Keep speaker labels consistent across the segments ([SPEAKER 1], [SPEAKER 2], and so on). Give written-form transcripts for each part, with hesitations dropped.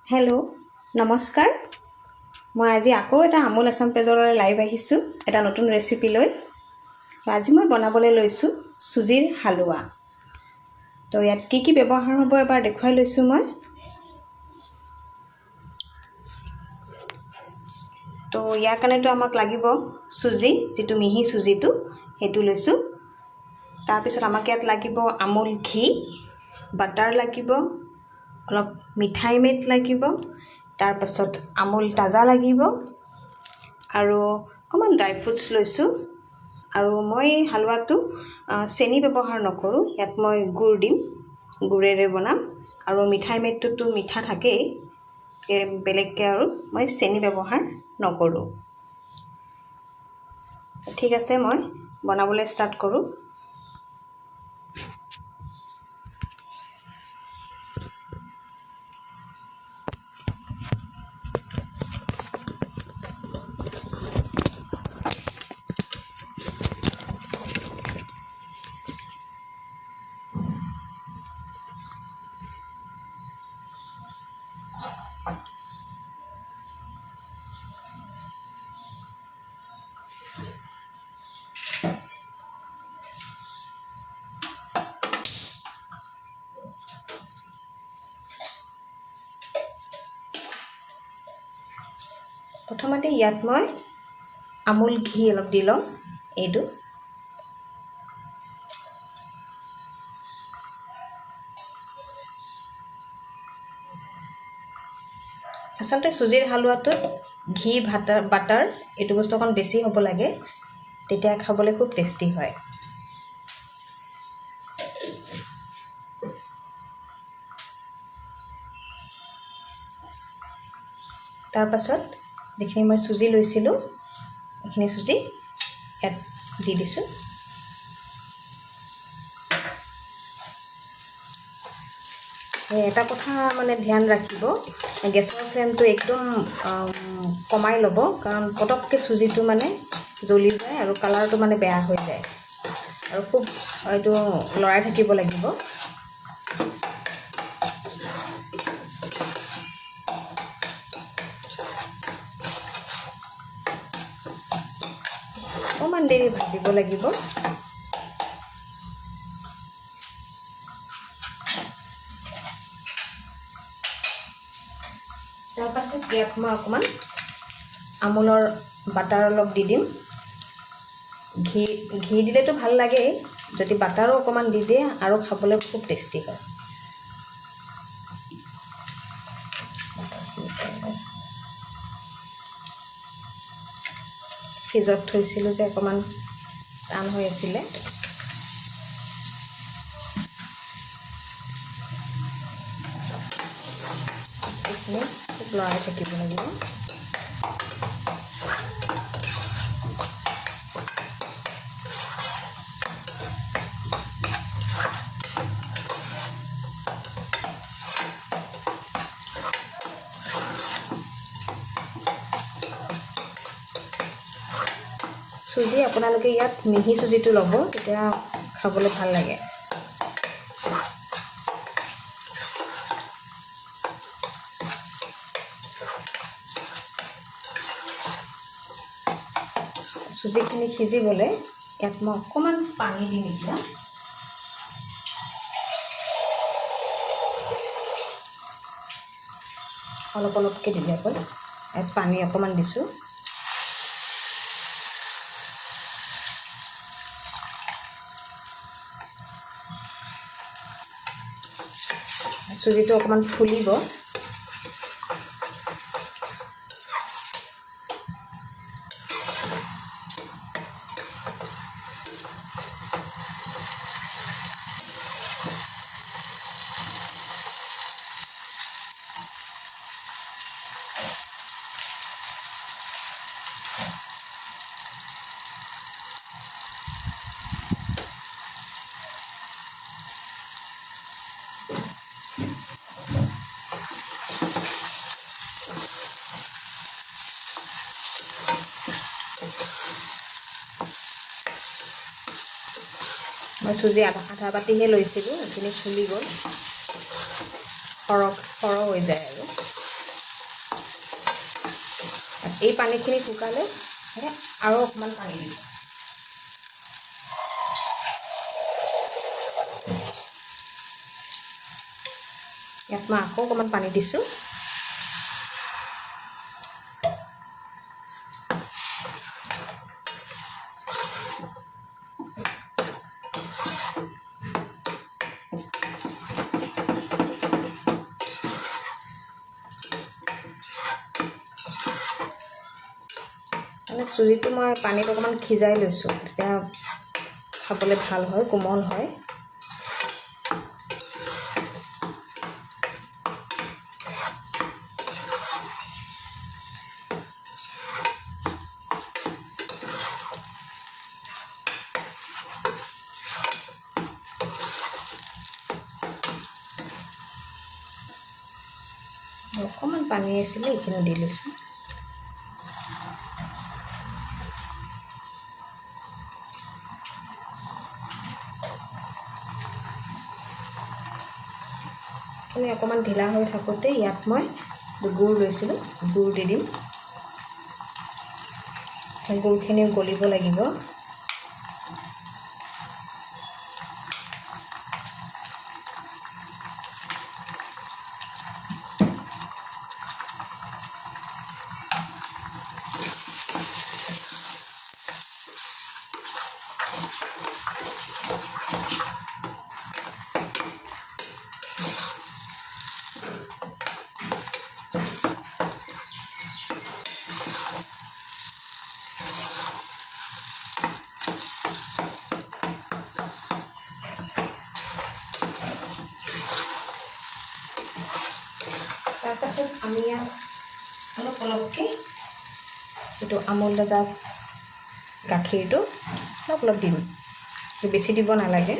[SPEAKER 1] Hello' নমস্কাৰ। মই আজি আকৌ এটা আমুল আছাম পেজলৈ লাইভ আহিছোঁ এটা নতুন ৰেচিপি লৈ। আজি মই বনাবলৈ লৈছোঁ চুজিৰ হালোৱা। তো ইয়াত কি কি ব্যৱহাৰ হ'ব এবাৰ দেখুৱাই লৈছোঁ মই। তো ইয়াৰ কাৰণেতো আমাক লাগিব চুজি, যিটো মিহি চুজিটো সেইটো লৈছোঁ। তাৰপিছত আমাক ইয়াত লাগিব আমুল ঘি, বাটাৰ লাগিব, অলপ মিঠাই মেট লাগিব, তাৰপাছত আমুল তাজা লাগিব আৰু অকণমান ড্ৰাই ফ্ৰুটছ লৈছোঁ। আৰু মই হালোৱাটো চেনি ব্যৱহাৰ নকৰোঁ, ইয়াত মই গুড় দিম, গুড়েৰে বনাম। আৰু মিঠাই মেটটোতো মিঠা থাকেই, বেলেগকৈ আৰু মই চেনি ব্যৱহাৰ নকৰোঁ। ঠিক আছে, মই বনাবলৈ ষ্টাৰ্ট কৰোঁ। প্ৰথমতে ইয়াত মই আমুল ঘি অলপ দি লওঁ। এইটো আচলতে চুজিৰ হালোৱাটোত ঘি বাটাৰ এইটো বস্তু অকণ বেছি হ'ব লাগে, তেতিয়া খাবলৈ খুব টেষ্টি হয়। তাৰপাছত যিখিনি মই চুজি লৈছিলোঁ এইখিনি চুজি ইয়াত দি দিছোঁ। এটা কথা মানে ধ্যান ৰাখিব, গেছৰ ফ্লেমটো একদম কমাই ল'ব, কাৰণ পটককৈ চুজিটো মানে জ্বলি যায় আৰু কালাৰটো মানে বেয়া হৈ যায়। আৰু খুব এইটো লৰাই থাকিব লাগিব। অকণমান দেৰি ভাজিব লাগিব। তাৰপাছত ইয়াত মই অকণমান আমুলৰ বাটাৰ অলপ দি দিম। ঘি দিলেতো ভাল লাগেই, যদি বাটাৰো অকণমান দি দিয়ে আৰু খাবলৈ খুব টেষ্টি হয়। ফ্ৰিজত থৈছিলোঁ যে অকণমান টান হৈ আছিলে। এইখিনি খুব লৰাই থাকিব লাগিব। চুজি আপোনালোকে ইয়াত মিহি চুজিটো ল'ব, তেতিয়া খাবলৈ ভাল লাগে। চুজিখিনি সিজিবলৈ ইয়াত মই অকণমান পানী দিম এতিয়া। অলপ অলপকৈ দিলে হ'ল। ইয়াত পানী অকণমান দিছোঁ। চুজিটো অকণমান ফুলিব। মই চুজি আধা বাতিহে লৈছিলোঁ, সেইখিনি ফুলি গ'ল, সৰহ হৈ যায় আৰু। এই পানীখিনি শুকালে আৰু অকণমান পানী দিব। ইয়াত মই আকৌ অকণমান পানী দিছোঁ। মানে চুজিটো মই পানীত অকণমান সিজাই লৈছোঁ, তেতিয়া খাবলৈ ভাল হয়, কোমল হয়। অকণমান পানী আছিলে, এইখিনি দি লৈছোঁ। অকণমান ঢিলা হৈ থাকোঁতে ইয়াত মই গুড় লৈছিলোঁ, গুড় দি দিম। গুড়খিনি গলিব লাগিব। তাৰপাছত আমি ইয়াত অলপ অলপকৈ এইটো আমুল তাজা গাখীৰটো অলপ অলপ দিম, বেছি দিব নালাগে।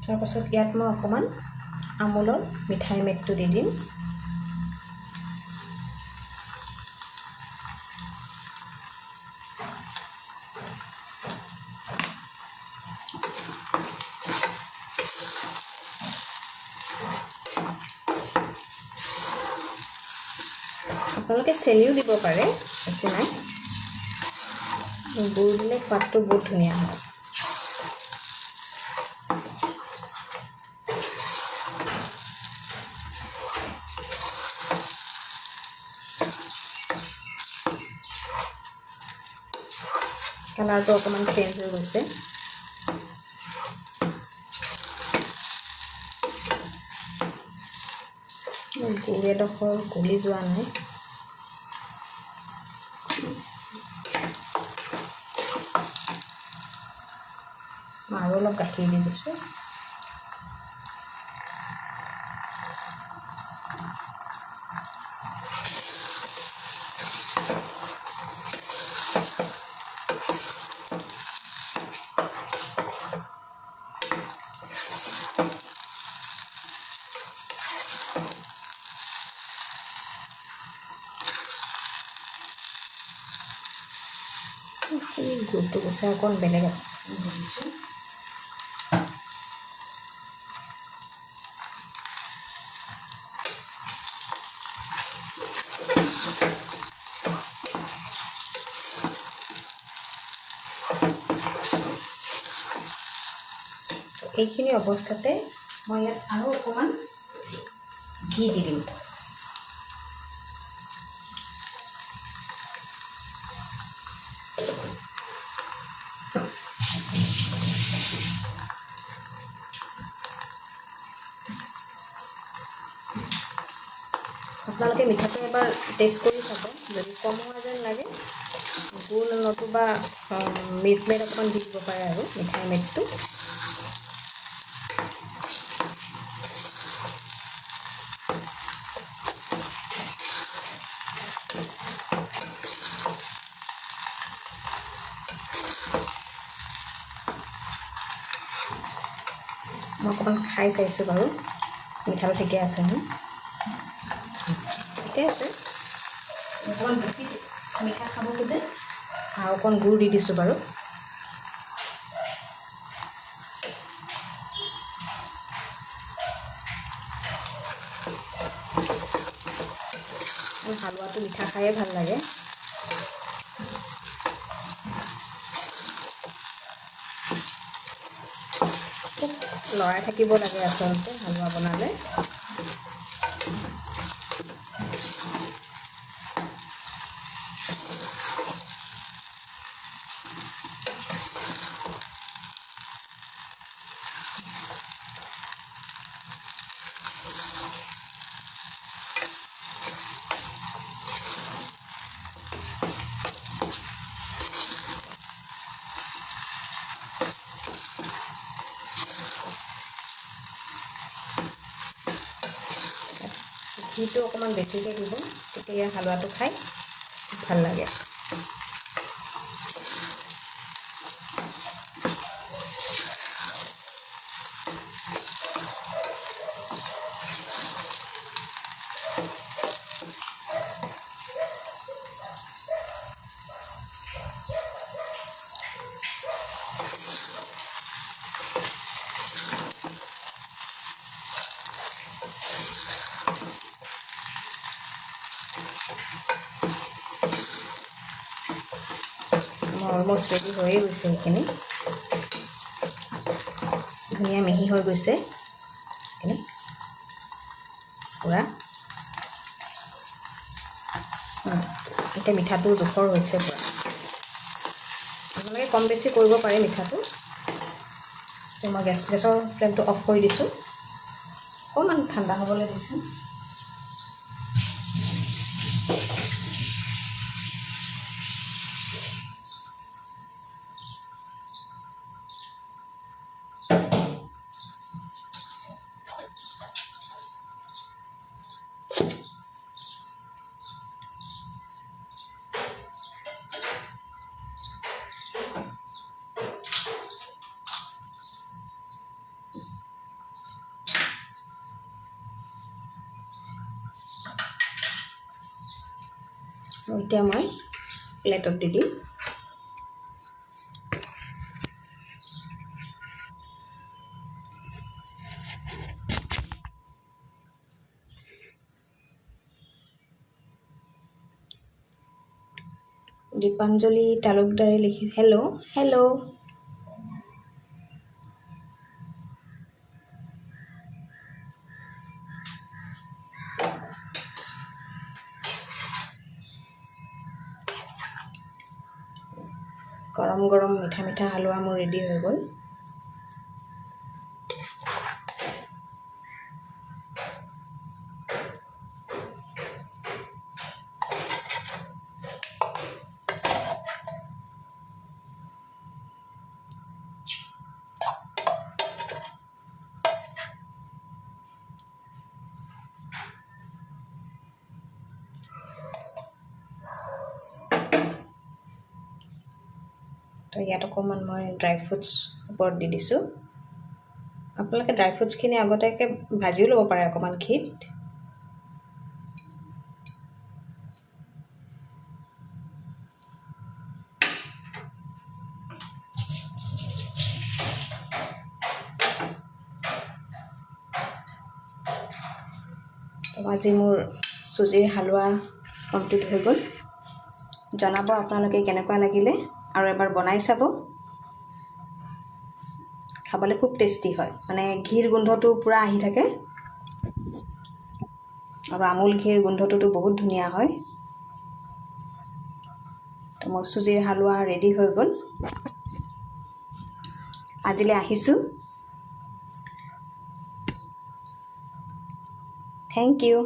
[SPEAKER 1] তাৰপাছত ইয়াত মই অকণমান আমুলৰ মিঠাই মেদটো দি দিম। আপোনালোকে চেনিও দিব পাৰে, একো নাই। গুড় দিলে সোৱাদটো বহুত ধুনীয়া হয়। কালাৰটো অকণমান চেঞ্জ হৈ গৈছে। গুড় এডোখৰ গলি যোৱা নাই। আৰু অলপ গাখীৰ দি দিছোঁ। গুড়টো গুচাই অকণ বেলেগ দিছোঁ। এইখিনি অৱস্থাতে মই ইয়াত আৰু অকণমান ঘি দি দিম। আপোনালোকে মিঠাটো এবাৰ টেষ্ট কৰি চাব, যদি কম হোৱা যেন লাগে গুড় নতুবা মিল্ক মেড অকণমান দি দিব পাৰে আৰু মিঠাই মেডটো। মই অকণমান খাই চাইছোঁ বাৰু। মিঠাটো ঠিকে আছে ন? ঠিকে আছে। অকণমান বেছি মিঠা খাব খোজে আৰু অকণ গুড় দি দিছোঁ বাৰু। মোৰ হালোৱাটো মিঠা খায়ে ভাল লাগে। খুব লৰাই থাকিব লাগে আচলতে হালোৱা বনালে। ঘিটো অকণমান বেছিকৈ দিব, তেতিয়া হালোৱাটো খাই ভাল লাগে। অলমষ্ট ৰেডি হৈয়ে গৈছে সেইখিনি। ধুনীয়া মিহি হৈ গৈছে সেইখিনি পূৰা। এতিয়া মিঠাটো জোখৰ হৈছে পূৰা। আপোনালোকে কম বেছি কৰিব পাৰে মিঠাটো। মই গেছৰ ফ্লেমটো অফ কৰি দিছোঁ, অকণমান ঠাণ্ডা হ'বলৈ দিছোঁ। এতিয়া মই প্লেটত দি দিম। দীপাঞ্জলি তালুকদাৰে লিখি হেল্ল'। গৰম গৰম মিঠা মিঠা হালোৱা মোৰ ৰেডি হৈ গ'ল। তো ইয়াত অকণমান মই ড্ৰাই ফ্ৰুটছ ওপৰত দি দিছোঁ। আপোনালোকে ড্ৰাই ফ্ৰুটছখিনি আগতীয়াকৈ ভাজিও ল'ব পাৰে অকণমান ঘিত। আজি মোৰ চুজিৰ হালোৱা কমপ্লিট হৈ গ'ল। জনাব আপোনালোকে কেনেকুৱা লাগিলে, আৰু এবাৰ বনাই চাব। খাবলৈ খুব টেষ্টি হয়, মানে ঘিৰ গোন্ধটো পূৰা আহি থাকে, আৰু আমুল ঘিৰ গোন্ধটোতো বহুত ধুনীয়া হয়। তো মোৰ চুজিৰ হালোৱা ৰেডি হৈ গ'ল। আজিলৈ আহিছোঁ। Thank U.